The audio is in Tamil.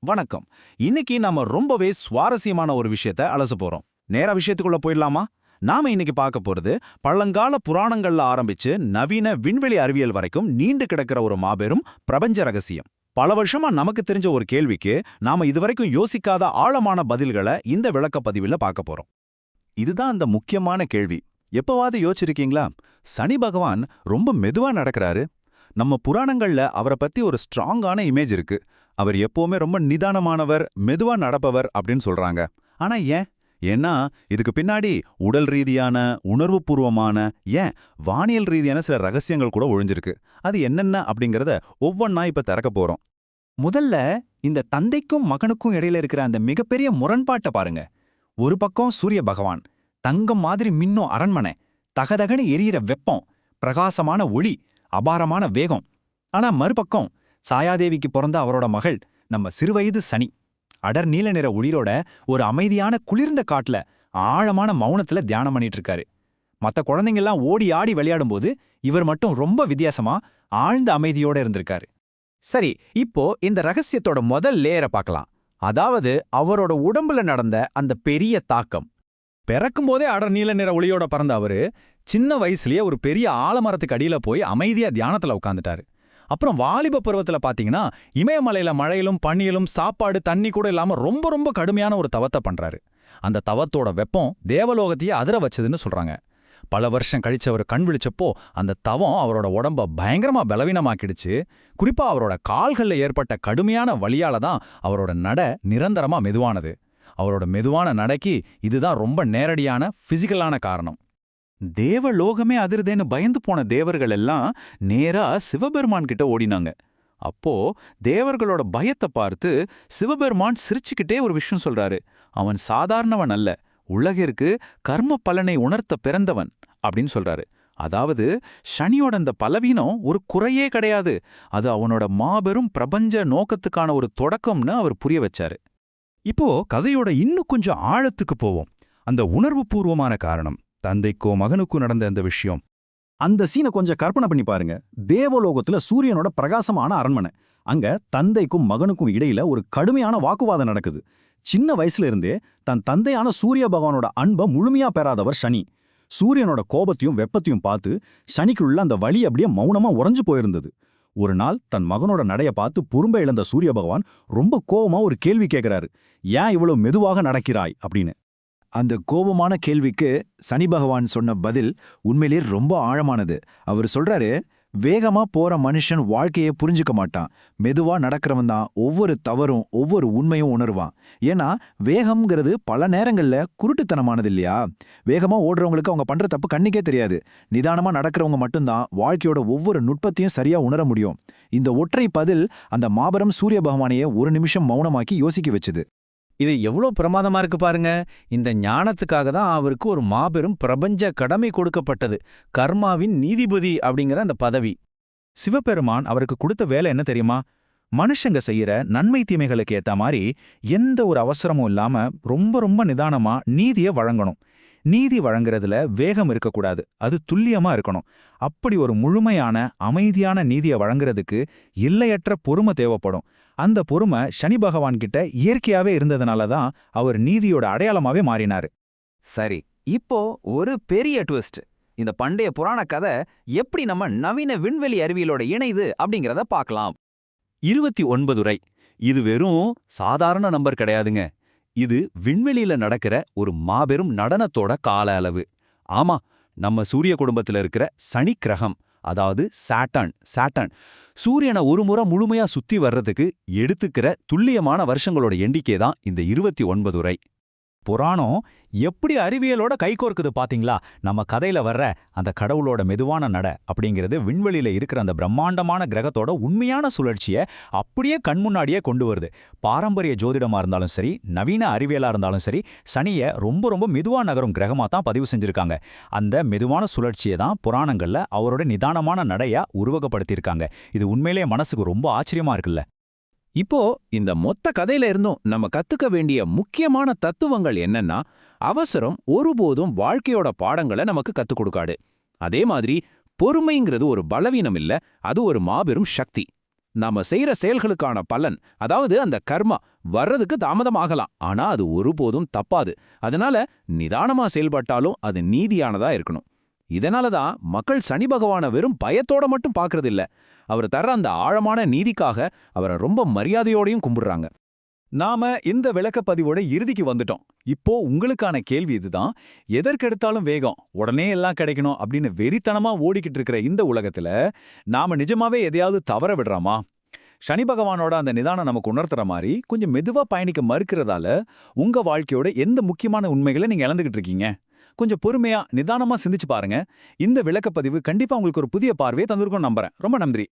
வணக்கம். இன்னைக்கு நாம ரொம்பவே சுவாரஸ்யமான ஒரு விஷயத்த அலச போறோம். நேரா விஷயத்துக்குள்ள போயிடலாமா? நாம இன்னைக்கு பார்க்க போறது பழங்கால புராணங்கள்ல ஆரம்பிச்சு நவீன விண்வெளி அறிவியல் வரைக்கும் நீண்டு கிடக்கிற ஒரு மாபெரும் பிரபஞ்ச ரகசியம். பல வருஷமா நமக்கு தெரிஞ்ச ஒரு கேள்விக்கு நாம இதுவரைக்கும் யோசிக்காத ஆழமான பதில்களை இந்த விளக்கப்பதிவுல பார்க்க போறோம். இதுதான் அந்த முக்கியமான கேள்வி. எப்பவாவது யோசிச்சிருக்கீங்களா? சனி பகவான் ரொம்ப மெதுவா நடக்கிறாரு. நம்ம புராணங்கள்ல அவரை பத்தி ஒரு ஸ்ட்ராங்கான இமேஜ் இருக்கு. அவர் எப்பவுமே ரொம்ப நிதானமானவர், மெதுவா நடப்பவர் அப்படின்னு சொல்றாங்க. ஆனா ஏன்? ஏன்னா இதுக்கு பின்னாடி உடல் ரீதியான, உணர்வுபூர்வமான, ஏன் வானியல் ரீதியான சில ரகசியங்கள் கூட ஒழிஞ்சிருக்கு. அது என்னென்ன அப்படிங்கறத ஒவ்வொன்னா இப்ப திறக்க போறோம். முதல்ல இந்த தந்தைக்கும் மகனுக்கும் இடையில இருக்கிற அந்த மிகப்பெரிய முரண்பாட்டை பாருங்க. ஒரு பக்கம் சூரிய பகவான், தங்கம் மாதிரி மின்னும் அரண்மனை, தகதகன்னு எரியிற வெப்பம், பிரகாசமான ஒளி, அபாரமான வேகம். ஆனா மறுபக்கம் சாயாதேவிக்கு பிறந்த அவரோட மகள் நம்ம சிறுவயது சனி, அடர் நீல நிற ஒளிரோட ஒரு அமைதியான குளிர்ந்த காட்டுல ஆழமான மௌனத்துல தியானம் பண்ணிட்டு இருக்காரு. மத்த குழந்தைங்கெல்லாம் ஓடி ஆடி விளையாடும்போது இவர் மட்டும் ரொம்ப வித்தியாசமா ஆழ்ந்த அமைதியோட இருந்திருக்காரு. சரி, இப்போ இந்த ரகசியத்தோட முதல் லேயரை பார்க்கலாம். அதாவது அவரோட உடம்புல நடந்த அந்த பெரிய தாக்கம். பிறக்கும்போதே அடர் நீல நிற ஒளியோட பறந்த அவரு சின்ன வயசுலயே ஒரு பெரிய ஆலமரத்துக்கு அடியில போய் அமைதியா தியானத்துல உட்காந்துட்டாரு. அப்புறம் வாலிப பருவத்துல பாத்தீங்கன்னா இமயமலையில மழையிலும் பனியிலும் சாப்பாடு தண்ணி கூட இல்லாம ரொம்ப ரொம்ப கடுமையான ஒரு தவத்தை பண்றாரு. அந்த தவத்தோட வெப்பம் தேவலோகத்தையே அதிர வச்சதுன்னு சொல்றாங்க. பல வருஷம் கழிச்சு அவர் கண் விழிச்சப்போ அந்த தவம் அவரோட உடம்ப பயங்கரமா பலவீனமாக்கிடுச்சு. குறிப்பா அவரோட கால்கள்ல ஏற்பட்ட கடுமையான வலியால தான் அவரோட நட நிரந்தரமா மெதுவானது. அவரோட மெதுவான நடைக்கு இதுதான் ரொம்ப நேரடியான பிசிக்கலான காரணம். தேவலோகமே அதிருதேன்னு பயந்து போன தேவர்கள் எல்லாம் நேரா சிவபெருமான் கிட்ட ஓடினாங்க. அப்போ தேவர்களோட பயத்தை பார்த்து சிவபெருமான் சிரிச்சுக்கிட்டே ஒரு விஷயம் சொல்றாரு. அவன் சாதாரணவன் அல்ல, உலகிற்கு கர்ம பலனை உணர்த்த பிறந்தவன் அப்படின்னு சொல்றாரு. அதாவது சனியோட அந்த பலவீனம் ஒரு குறையே கிடையாது, அது அவனோட மாபெரும் பிரபஞ்ச நோக்கத்துக்கான ஒரு தொடக்கம்னு அவர் புரிய வச்சாரு. இப்போ கதையோட இன்னும் கொஞ்சம் ஆழத்துக்கு போவோம். அந்த உணர்வுபூர்வமான காரணம், தந்தைக்கோ மகனுக்கோ நடந்த அந்த விஷயம். அந்த சீனை கொஞ்சம் கற்பனை பண்ணி பாருங்க. தேவலோகத்துல சூரியனோட பிரகாசமான அரண்மனை. அங்க தந்தைக்கும் மகனுக்கும் இடையில ஒரு கடுமையான வாக்குவாதம் நடக்குது. சின்ன வயசுல இருந்தே தன் தந்தையான சூரிய பகவானோட அன்பை முழுமையா பெறாதவர் சனி. சூரியனோட கோபத்தையும் வெப்பத்தையும் பார்த்து சனிக்குள்ள அந்த வலி அப்படியே மௌனமா உறைஞ்சு போயிருந்தது. ஒரு நாள் தன் மகனோட நடைய பார்த்து பொறுமை இழந்த சூரிய பகவான் ரொம்ப கோபமா ஒரு கேள்வி கேட்கிறாரு. ஏன் இவ்வளவு மெதுவாக நடக்கிறாய் அப்படின்னு. அந்த கோபமான கேள்விக்கு சனி பகவான் சொன்ன பதில் உண்மையிலே ரொம்ப ஆழமானது. அவர் சொல்றாரு, வேகமா போற மனுஷன் வாழ்க்கையை புரிஞ்சுக்க மாட்டான், மெதுவா நடக்கிறவன் தான் ஒவ்வொரு தவறும் ஒவ்வொரு உண்மையும் உணர்வான். ஏன்னா வேகம்ங்கிறது பல நேரங்கள்ல குருட்டுத்தனமானது இல்லையா? வேகமா ஓடுறவங்களுக்கு அவங்க பண்ற தப்பு கண்ணுக்கே தெரியாது. நிதானமா நடக்கிறவங்க மட்டும்தான் வாழ்க்கையோட ஒவ்வொரு நுட்பத்தையும் சரியா உணர முடியும். இந்த ஒற்றை பதில் அந்த மாபெரும் சூரிய பகவானையே ஒரு நிமிஷம் மௌனமாக்கி யோசிக்க வச்சுது. இது எவ்வளோ பிரமாதமா இருக்கு பாருங்க. இந்த ஞானத்துக்காக தான் அவருக்கு ஒரு மாபெரும் பிரபஞ்ச கடமை கொடுக்கப்பட்டது, கர்மாவின் நீதிபதி அப்படிங்கிற அந்த பதவி. சிவபெருமான் அவருக்கு கொடுத்த வேலை என்ன தெரியுமா? மனுஷங்க செய்யற நன்மை தீமைகளுக்கு ஏத்த மாதிரி எந்த ஒரு அவசரமும் இல்லாம ரொம்ப ரொம்ப நிதானமா நீதியை வழங்கணும். நீதி வழங்குறதுல வேகம் இருக்கக்கூடாது, அது துல்லியமா இருக்கணும். அப்படி ஒரு முழுமையான அமைதியான நீதியை வழங்குறதுக்கு எல்லையற்ற பொறுமை தேவைப்படும். அந்த பொறுமை சனி பகவான் கிட்ட இயற்கையாவே இருந்ததுனால தான் அவர் நீதியோட அடையாளமாவே மாறினாரு. சரி, இப்போ ஒரு பெரிய ட்விஸ்ட். இந்த பண்டைய புராண கதை எப்படி நம்ம நவீன விண்வெளி அறிவியலோட இணைது அப்படிங்கிறத பார்க்கலாம். 29 ரை. இது வெறும் சாதாரண நம்பர் கிடையாதுங்க. இது விண்வெளியில நடக்கிற ஒரு மாபெரும் நடனத்தோட கால அளவு. ஆமா, நம்ம சூரிய குடும்பத்துல இருக்கிற சனி கிரகம், அதாவது சாட்டர்ன் சூரியனை ஒரு முறை முழுமையா சுத்தி வர்றதுக்கு எடுத்துக்கிற துல்லியமான வருஷங்களோட எண்ணிக்கை தான் இந்த 29 ரை. புராணம் எப்படி அறிவியலோட கைகோர்க்குது பாத்தீங்களா? நம்ம கதையில வர்ற அந்த கடவுளோட மெதுவான நட அப்படிங்கிறது விண்வெளியில இருக்கிற அந்த பிரம்மாண்டமான கிரகத்தோட உண்மையான சுழற்சியை அப்படியே கண்முன்னாடியே கொண்டு வருது. பாரம்பரிய ஜோதிடமா இருந்தாலும் சரி, நவீன அறிவியலா இருந்தாலும் சரி, சனியை ரொம்ப ரொம்ப மெதுவா நகரும் கிரகமா தான் பதிவு செஞ்சிருக்காங்க. அந்த மெதுவான சுழற்சியை தான் புராணங்கள்ல அவரோட நிதானமான நடையா உருவகப்படுத்தியிருக்காங்க. இது உண்மையிலேயே மனசுக்கு ரொம்ப ஆச்சரியமா இருக்குல்ல. இப்போ இந்த மொத்த கதையில இருந்தும் நம்ம கத்துக்க வேண்டிய முக்கியமான தத்துவங்கள் என்னன்னா, அவசரம் ஒருபோதும் வாழ்க்கையோட பாடங்களை நமக்கு கத்துக் கொடுக்காது. அதே மாதிரி பொறுமைங்கிறது ஒரு பலவீனம் இல்ல, அது ஒரு மாபெரும் சக்தி. நாம செய்யற செயல்களுக்கான பலன், அதாவது அந்த கர்மா வர்றதுக்கு தாமதமாகலாம், ஆனா அது ஒருபோதும் தப்பாது. அதனால நிதானமா செயல்பட்டாலும் அது நீதியானதா இருக்கணும். இதனால தான் மக்கள் சனி பகவான வெறும் பயத்தோட மட்டும் பார்க்கறது இல்ல, அவர் தர்ற அந்த ஆழமான நீதிக்காக அவரை ரொம்ப மரியாதையோடையும் கும்பிடுறாங்க. நாம இந்த விளக்கப்பதிவோட இறுதிக்கு வந்துட்டோம். இப்போ உங்களுக்கான கேள்வி இதுதான்: எதற்கெடுத்தாலும் வேகம், உடனே எல்லாம் கிடைக்கணும் அப்படின்னு வெறித்தனமா ஓடிக்கிட்டு இருக்கிற இந்த உலகத்துல நாம நிஜமாவே எதையாவது தவற விடுறாமா? சனி பகவானோட அந்த நிதானம் நமக்கு உணர்த்துற மாதிரி கொஞ்சம் மெதுவா பயணிக்க மறுக்கிறதால உங்க வாழ்க்கையோட எந்த முக்கியமான உண்மைகளை நீங்க இழந்துகிட்டு இருக்கீங்க? கொஞ்சம் பொறுமையா நிதானமா சிந்திச்சு பாருங்க. இந்த விளக்கப்பதிவு கண்டிப்பா உங்களுக்கு ஒரு புதிய பார்வையை தந்திருக்கும் நம்புறேன். ரொம்ப நன்றி.